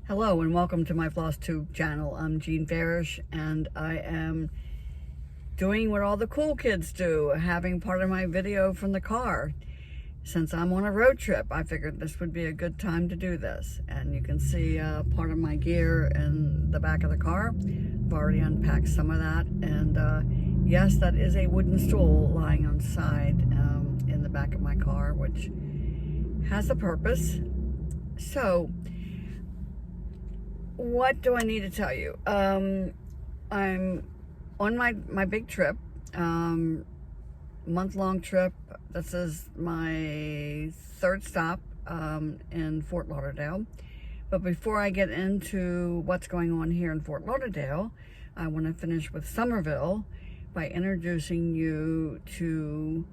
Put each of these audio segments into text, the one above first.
Hello and welcome to my FlossTube channel. I'm Jean Farish and I am doing what all the cool kids do, having part of my video from the car. Since I'm on a road trip, I figured this would be a good time to do this. And you can see part of my gear in the back of the car. I've already unpacked some of that. And yes, that is a wooden stool lying on the side in the back of my car, which has a purpose. So, what do I need to tell you? I'm on my big trip, month-long trip. This is my third stop in Fort Lauderdale. But before I get into what's going on here in Fort Lauderdale, I want to finish with Summerville by introducing you to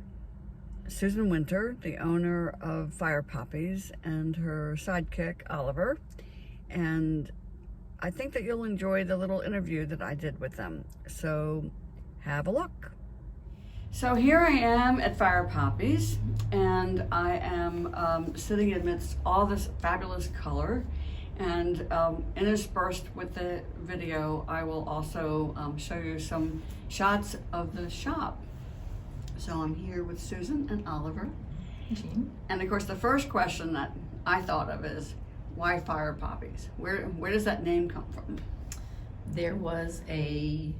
Susan Winter, the owner of Fire Poppies, and her sidekick, Oliver. And I think that you'll enjoy the little interview that I did with them. So have a look. So here I am at Fire Poppies, and I am sitting amidst all this fabulous color. And interspersed with the video, I will also show you some shots of the shop. So I'm here with Susan and Oliver. Jean. And of course, the first question that I thought of is, why Fire Poppies? Where does that name come from? There was a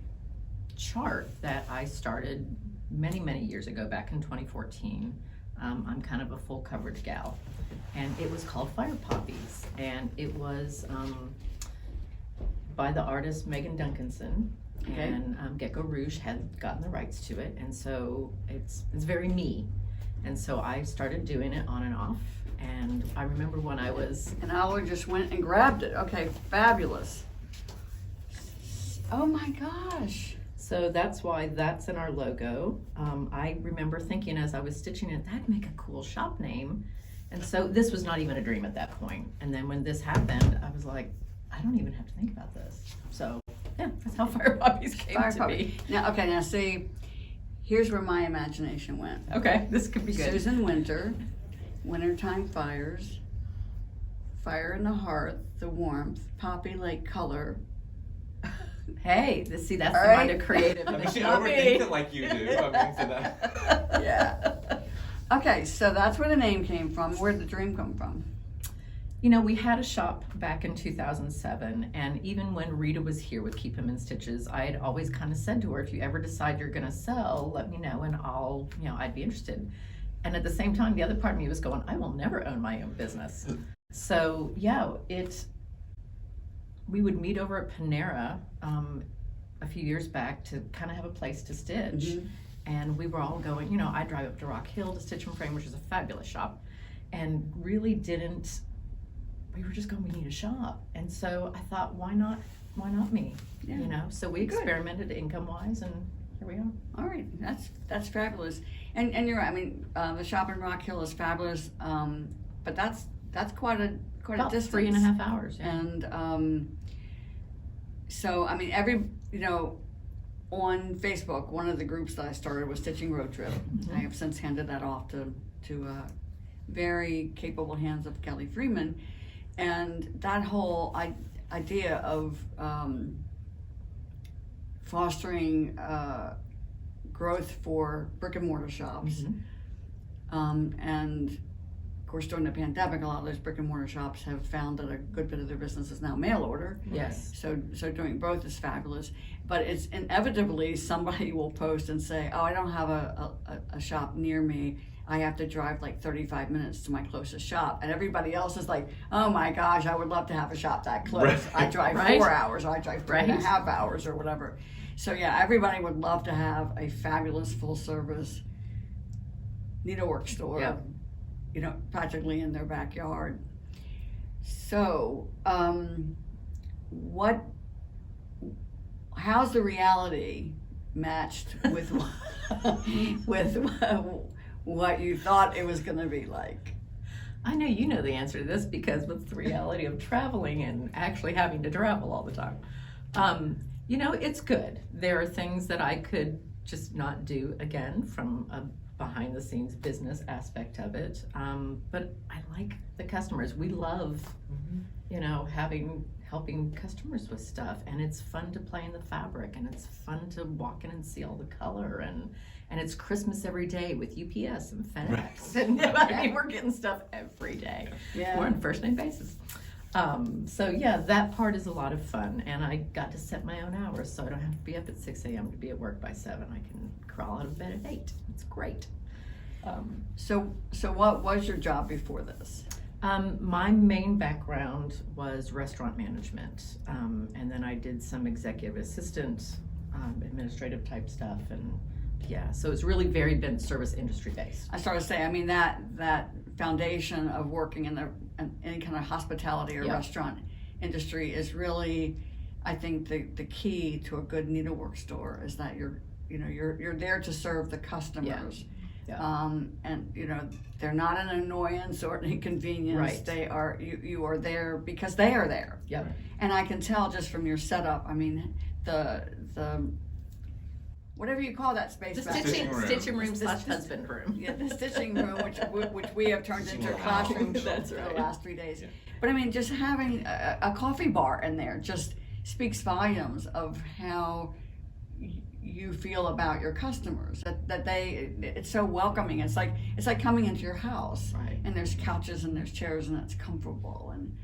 chart that I started many years ago, back in 2014. I'm kind of a full coverage gal, and it was called Fire Poppies, and it was by the artist Megan Duncanson. Okay. And Gecko Rouge had gotten the rights to it, and so it's very me, and so I started doing it on and off. And I remember when I was... And Oliver just went and grabbed it. Okay, fabulous. Oh my gosh. So that's why that's in our logo. I remember thinking as I was stitching it, that'd make a cool shop name. And so this was not even a dream at that point. And then when this happened, I was like, I don't even have to think about this. So yeah, that's how Fire Poppies came to be. Now see, here's where my imagination went. Okay, this could be good. Susan Winter. Wintertime fires, fire in the hearth, the warmth, poppy lake color. Hey, that's the right. kind of creative. I mean, she overthinks it like you do. I mean, so that. Yeah. Okay, so that's where the name came from. Where did the dream come from? You know, we had a shop back in 2007, and even when Rita was here with Keep 'Em in Stitches, I had always kind of said to her, if you ever decide you're going to sell, let me know, and I'd be interested. And at the same time, the other part of me was going, I will never own my own business. So yeah, we would meet over at Panera a few years back to kind of have a place to stitch. Mm-hmm. And we were all going, I drive up to Rock Hill to Stitch and Frame, which is a fabulous shop, and really we were just going, we need a shop. And so I thought, why not me? Yeah. So we experimented income-wise, and here we are. All right, that's fabulous. And you're right. I mean, the shop in Rock Hill is fabulous, but that's quite a distance. 3.5 hours. Yeah. And so I mean, on Facebook, one of the groups that I started was Stitching Road Trip. Mm-hmm. I have since handed that off to very capable hands of Kelly Freeman, and that whole idea of fostering growth for brick and mortar shops. Mm-hmm. And of course, during the pandemic, a lot of those brick and mortar shops have found that a good bit of their business is now mail order. Yes. So doing both is fabulous. But it's inevitably somebody will post and say, oh, I don't have a shop near me. I have to drive like 35 minutes to my closest shop. And everybody else is like, oh my gosh, I would love to have a shop that close. Right. I drive 4 hours, or I drive 3.5 hours or whatever. So yeah, everybody would love to have a fabulous full service needlework store, practically in their backyard. So, how's the reality matched with what you thought it was going to be like? I know you know the answer to this, because with the reality of traveling and actually having to travel all the time, it's good. There are things that I could just not do again from a behind the scenes business aspect of it. But I like the customers. We love, helping customers with stuff, and it's fun to play in the fabric, and it's fun to walk in and see all the color, and it's Christmas every day with UPS and FedEx, and I mean, we're getting stuff every day. Yeah. We're on first name basis. So yeah, that part is a lot of fun, and I got to set my own hours, so I don't have to be up at 6 a.m. to be at work by 7. I can crawl out of bed at 8. It's great. So what was your job before this? My main background was restaurant management, and then I did some executive assistant, administrative type stuff, and yeah, so it's really been service industry based. I started to say, I mean, that foundation of working in any kind of hospitality or restaurant industry is really, I think, the key to a good needlework store is that you're there to serve the customers. Yeah. And they're not an annoyance or an inconvenience. Right. They are you are there because they are there. Yep. And I can tell just from your setup. I mean, the whatever you call that space. The back stitching there. room / husband room. Yeah, the stitching room, which we have turned into a classroom That's for right. the last 3 days. Yeah. But I mean, just having a coffee bar in there just speaks volumes of how you feel about your customers. That it's so welcoming. It's like coming into your house, Right. and there's couches and there's chairs and it's comfortable. And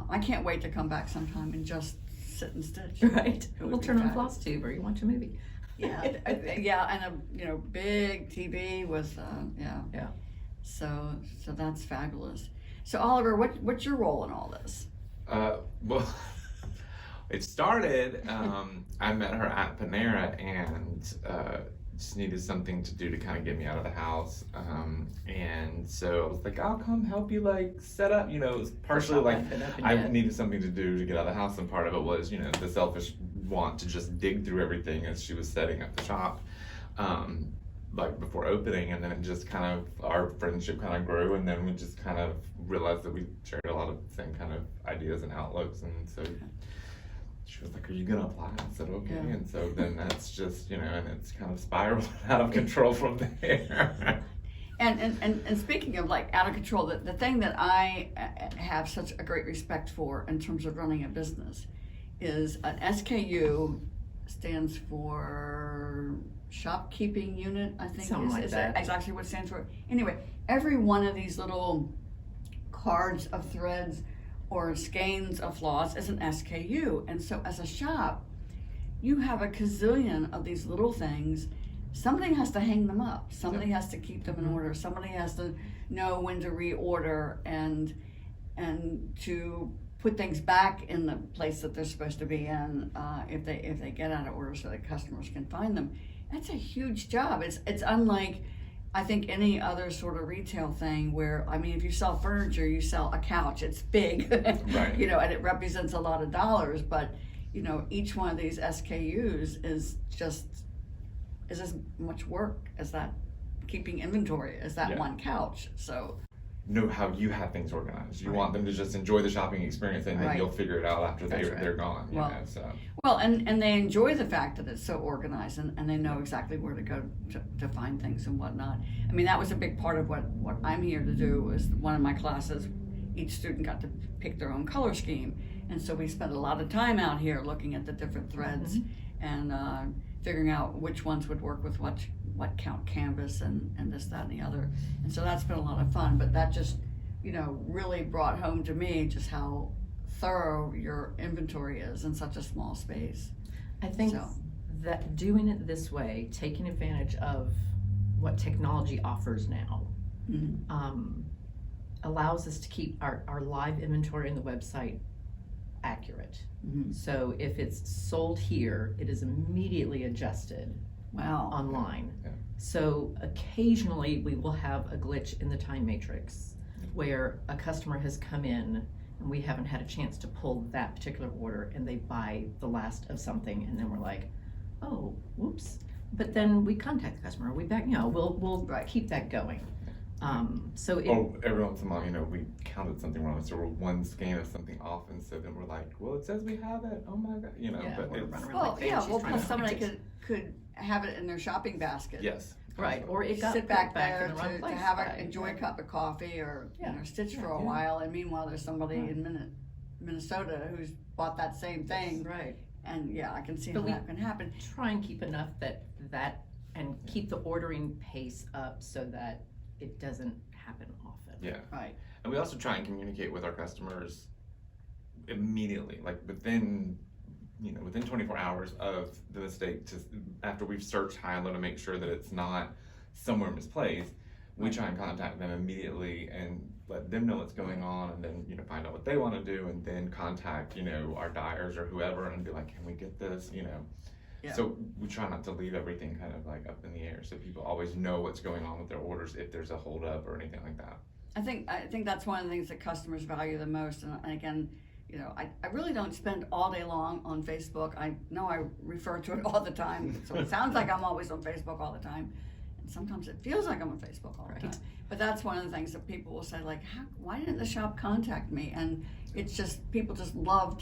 I can't wait to come back sometime and just sit and stitch. Right. It would We'll be turn on fabulous. Floss Tube or you watch a movie. Yeah, yeah, and a big TV with Yeah. So that's fabulous. So Oliver, what's your role in all this? Well, it started, I met her at Panera and just needed something to do to kind of get me out of the house. And so I was like, I'll come help you set up, it was partially I needed something to do to get out of the house, and part of it was, the selfish want to just dig through everything as she was setting up the shop. Before opening, and then it just kind of, our friendship kind of grew, and then we just kind of realized that we shared a lot of the same kind of ideas and outlooks, and so she was like, are you gonna apply? I said, okay, Yeah. and so then that's just, and it's kind of spiraled out of control from there. And speaking of out of control, the thing that I have such a great respect for in terms of running a business is an SKU stands for shopkeeping unit, I think. Something like is that. Exactly what it stands for. Anyway, every one of these little cards of threads or skeins of floss is an SKU. And so as a shop, you have a gazillion of these little things. Somebody has to hang them up. Somebody has to keep them in order. Somebody has to know when to reorder and to put things back in the place that they're supposed to be in if they get out of order, so that customers can find them. That's a huge job. It's unlike, I think, any other sort of retail thing where, I mean, if you sell furniture, you sell a couch. It's big, Right. and it represents a lot of dollars. But each one of these SKUs is as much work as that keeping inventory as that Yeah. one couch. So. Know how you have things organized. You want them to just enjoy the shopping experience, and then Right. you'll figure it out after That's right. they're gone. Well, So. Well, and they enjoy the fact that it's so organized, and they know exactly where to go to find things and whatnot. I mean, that was a big part of what I'm here to do. Was one of my classes, each student got to pick their own color scheme, and so we spent a lot of time out here looking at the different threads and figuring out which ones would work with what count canvas and this, that, and the other. And so that's been a lot of fun, but that just really brought home to me just how thorough your inventory is in such a small space. I think So. that doing it this way, taking advantage of what technology offers now, allows us to keep our live inventory on the website accurate. So if it's sold here, it is immediately adjusted Wow. online. Yeah. So occasionally we will have a glitch in the time matrix where a customer has come in and we haven't had a chance to pull that particular order, and they buy the last of something, and then we're like, oh, whoops. But then we contact the customer, we'll Right. keep that going. So it, Or every once in a while, we counted something wrong, so we're one scan of something off, and so then we're like, well, it says we have it. Oh my god, Yeah, but we're it's running around Well, like yeah. banshees Well, trying plus to somebody find it. could have it in their shopping basket. yes. Right, or it got sit put back back there in the wrong to place. have Right, enjoy a right. cup of coffee or stitch for a Yeah. while, and meanwhile there's somebody Right. in Minnesota who's bought that same thing, Right. and yeah, I can see But how we- that can happen. Try and keep enough and keep the ordering pace up so that it doesn't happen often. Yeah. Right. And we also try and communicate with our customers immediately, like within 24 hours of the mistake, after we've searched high and low to make sure that it's not somewhere misplaced. We Right. try and contact them immediately and let them know what's going on, and then find out what they want to do, and then contact our dyers or whoever and be like, can we get this? Yeah. So we try not to leave everything kind of like up in the air, so people always know what's going on with their orders if there's a holdup or anything like that. I think that's one of the things that customers value the most, and again, I really don't spend all day long on Facebook. I know I refer to it all the time, so it sounds like I'm always on Facebook all the time, and sometimes it feels like I'm on Facebook all the Right. time. But that's one of the things that people will say, like, why didn't the shop contact me? And it's just, people just love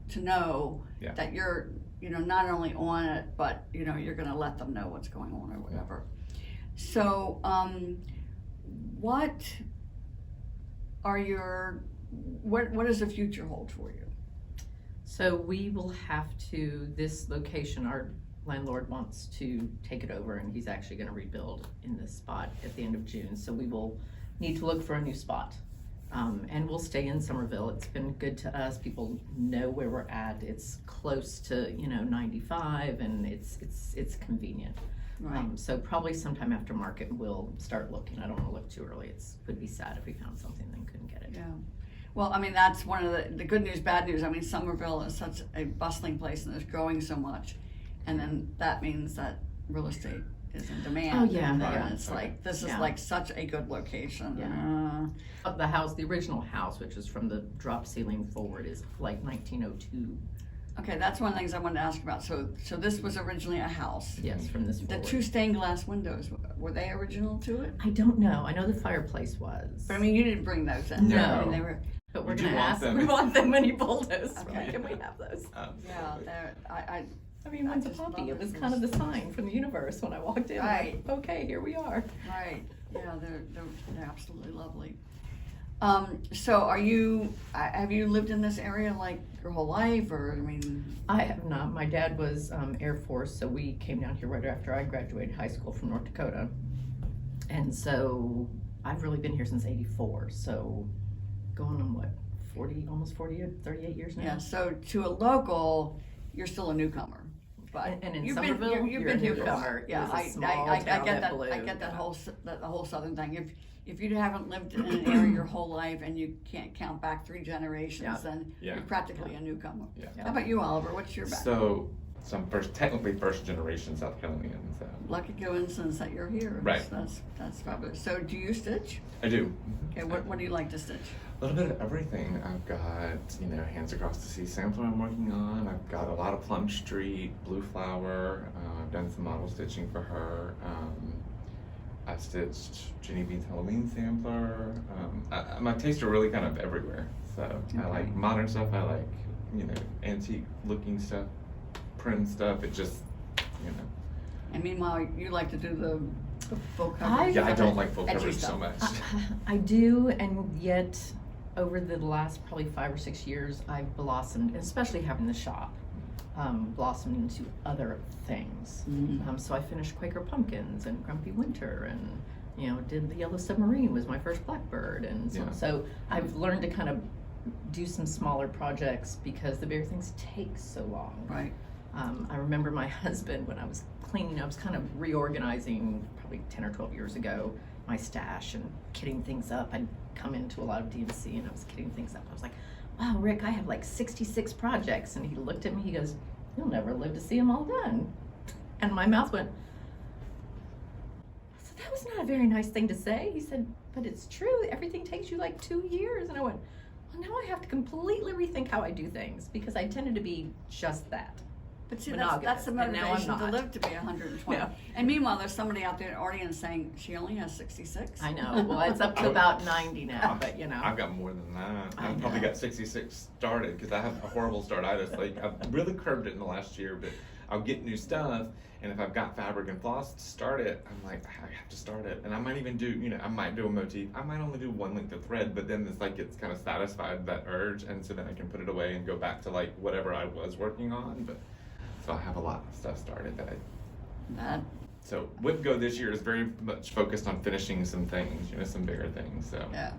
to know Yeah. that you're, not only on it, but, you're gonna let them know what's going on or whatever. So, what does the future hold for you? So we will have to, this location, our landlord wants to take it over, and he's actually gonna rebuild in this spot at the end of June. So we will need to look for a new spot. And we'll stay in Summerville. It's been good to us. People know where we're at. It's close to, 95, and it's convenient. Right. So probably sometime after market, we'll start looking. I don't wanna look too early. It would be sad if we found something and couldn't get it. Yeah. Well, I mean, that's one of the good news, bad news. I mean, Summerville is such a bustling place and it's growing so much. And then that means that real estate is in demand. Oh, yeah. And then Right. it's like, this is Yeah. like such a good location. Yeah. The original house, which is from the drop ceiling forward, is like 1902. Okay, that's one of the things I wanted to ask about. So this was originally a house. Yes, from this The forward. 2 stained glass windows, were they original to it? I don't know. I know the fireplace was. But I mean, you didn't bring those in. No. I mean, they were, But we're We do gonna want ask. them. We want them when he pulled us. Okay. Can we have those? yeah, they're, I mean, when's a just puppy? love It it. was kind of the sign from the universe when I walked in. Right. Like, okay, here we are. right, yeah, they're absolutely lovely. So have you lived in this area like your whole life, or, I mean? I have not. My dad was Air Force, so we came down here right after I graduated high school from North Dakota. And so I've really been here since '84. So going on what, 38 years now? Yeah, so to a local, you're still a newcomer. But And in you've Summerville, you've you're been a here for a newcomer. while. It Yeah, was a I small get town that. that blew. I get that Yeah. whole southern thing. If you haven't lived in an area your whole life and you can't count back 3 generations, Yeah. then Yeah. you're practically a newcomer. Yeah. How about you, Oliver? What's your background? So I'm technically first generation South Carolinian. So Lucky coincidence that you're here. Right. That's fabulous. So do you stitch? I do. Okay, what do you like to stitch? A little bit of everything. I've got, Hands Across the Sea sampler I'm working on. I've got a lot of Plum Street, Blue Flower. I've done some model stitching for her. I stitched Jenny Bean's Halloween sampler. My tastes are really kind of everywhere. So I Okay. like modern stuff. I like, antique looking stuff, print stuff. It just, And meanwhile, you like to do the full cover. Yeah, I don't like full Edgy coverage stuff. so much. I do, and yet over the last probably 5 or 6 years, I've blossomed, especially having the shop, blossomed into other things. Mhm. So I finished Quaker Pumpkins and Grumpy Winter, and did the Yellow Submarine was my first Blackbird, and Yeah. so I've learned to kind of do some smaller projects because the bigger things take so long. Right. I remember my husband, when I was cleaning, I was kind of reorganizing probably 10 or 12 years ago, my stash and kitting things up. I'd come into a lot of DMC and I was kitting things up. I was like, wow, Rick, I have like 66 projects. And he looked at me, he goes, you'll never live to see them all done. And my mouth went, I said, that was not a very nice thing to say. He said, but it's true. Everything takes you like 2 years. And I went, well, now I have to completely rethink how I do things because I tended to be just that. But see, monogamous, that's the and now I'm motivation to not. live to be 120. Yeah. And meanwhile, there's somebody out there in the audience saying she only has 66. I know. Well, it's up to about 90 now, but I've got more than that. I I've probably know. got 66 started because I have a horrible startitis. Like I've really curbed it in the last year, but I'll get new stuff, and if I've got fabric and floss to start it, I'm like, I have to start it. And I might even do, I might do a motif. I might only do one length of thread, but then it's like, it's kind of satisfied that urge, and so then I can put it away and go back to like whatever I was working on. But so I have a lot of stuff started So WhipGo this year is very much focused on finishing some things, some bigger things. So Yeah,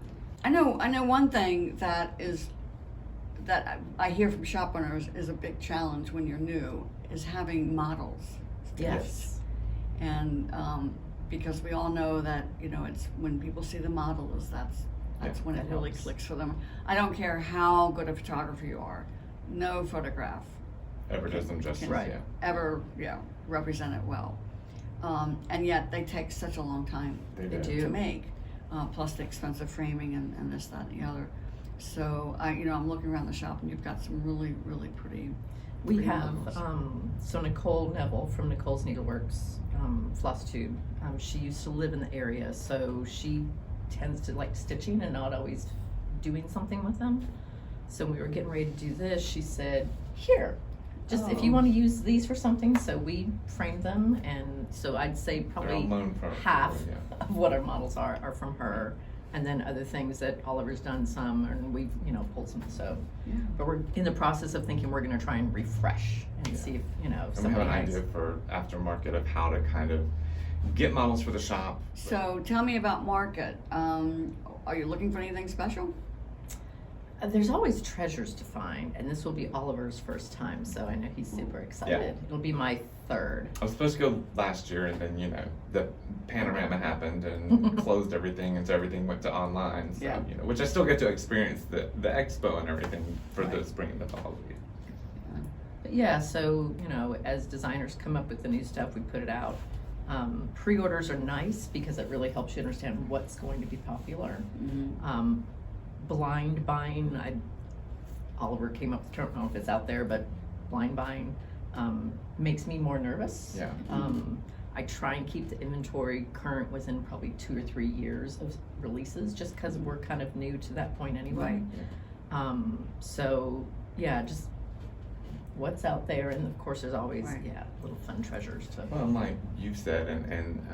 I know one thing that I hear from shop owners is a big challenge when you're new is having models stitched. Yes. And because we all know that it's when people see the models, that's when it really clicks for them. I don't care how good a photographer you are, no photograph ever does them justice. ever represent it well. And yet they take such a long time to make, plus the expensive framing and this, that, and the other. So I'm looking around the shop, and you've got some really, really pretty. We have so Nicole Neville from Nicole's Needleworks, Floss Tube. She used to live in the area, so she tends to like stitching and not always doing something with them. So when we were getting ready to do this, she said, "Here, just if you want to use these for something." So we framed them, and so I'd say probably half of what our models are from her, and then other things that Oliver's done some, and we've pulled some. So, but we're in the process of thinking we're going to try and refresh and see if And we have an idea for aftermarket of how to kind of get models for the shop. So tell me about market. Are you looking for anything special? There's always treasures to find, and this will be Oliver's first time, so I know he's super excited. Yeah. It'll be my third. I was supposed to go last year, and then the panorama happened and closed everything, and so everything went to online. So which I still get to experience the expo and everything for the spring and the fall. But yeah, so as designers come up with the new stuff, we put it out. Pre-orders are nice because it really helps you understand what's going to be popular. Mm-hmm. Blind buying, Oliver came up with the term, I don't know if it's out there, but blind buying makes me more nervous. Yeah. I try and keep the inventory current within probably 2 or 3 years of releases, just because we're kind of new to that point anyway. Right. So yeah, just what's out there, and of course there's always little fun treasures to. Well, like you've said, and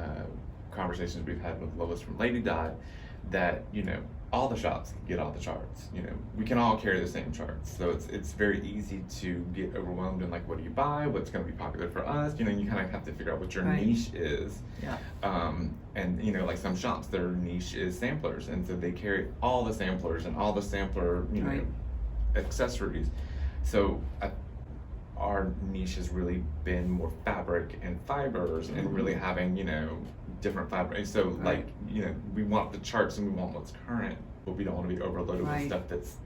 conversations we've had with Lois from Lady Dot, that all the shops can get all the charts. We can all carry the same charts, so it's very easy to get overwhelmed in like, what do you buy? What's going to be popular for us? You kind of have to figure out what your niche is. Yeah. And like some shops, their niche is samplers, and so they carry all the samplers and all the sampler accessories. So our niche has really been more fabric and fibers, and really having different fabrics. So like we want the charts and we want what's current, but we don't want to be overloaded with stuff that's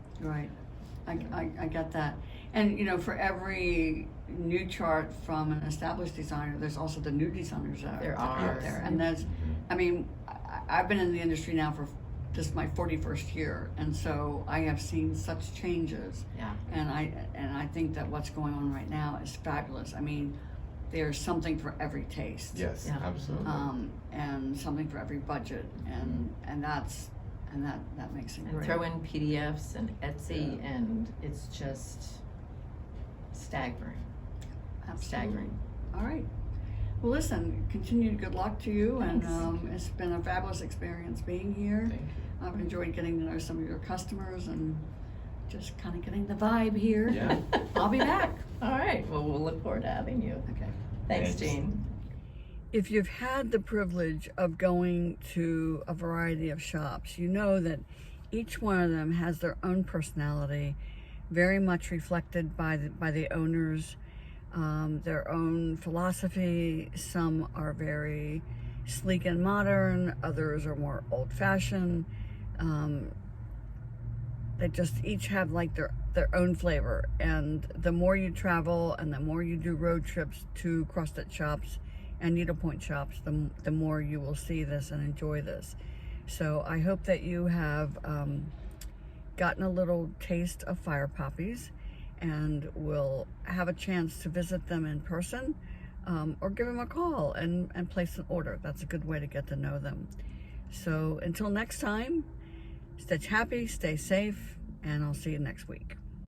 I get that. And for every new chart from an established designer, there's also the new designers that are out there. And there's I've been in the industry now for this is my 41st year, and so I have seen such changes. Yeah. And I think that what's going on right now is fabulous. I mean, there's something for every taste. Yes, absolutely. And something for every budget, and that makes it great. Throw in PDFs and Etsy, and it's just staggering. Absolutely. Staggering. All right. Well, listen, continued good luck to you. Thanks. And it's been a fabulous experience being here. Thank you. I've enjoyed getting to know some of your customers and just kind of getting the vibe here. Yeah. I'll be back. All right. Well, we'll look forward to having you. Okay. Thanks, Jean. If you've had the privilege of going to a variety of shops, you know that each one of them has their own personality, very much reflected by the owners, their own philosophy. Some are very sleek and modern, others are more old-fashioned. They just each have like their own flavor, and the more you travel and the more you do road trips to cross-stitch shops and needlepoint shops, the more you will see this and enjoy this. So I hope that you have gotten a little taste of Fire Poppies and will have a chance to visit them in person, or give them a call and place an order. That's a good way to get to know them. So until next time, stitch happy, stay safe, and I'll see you next week.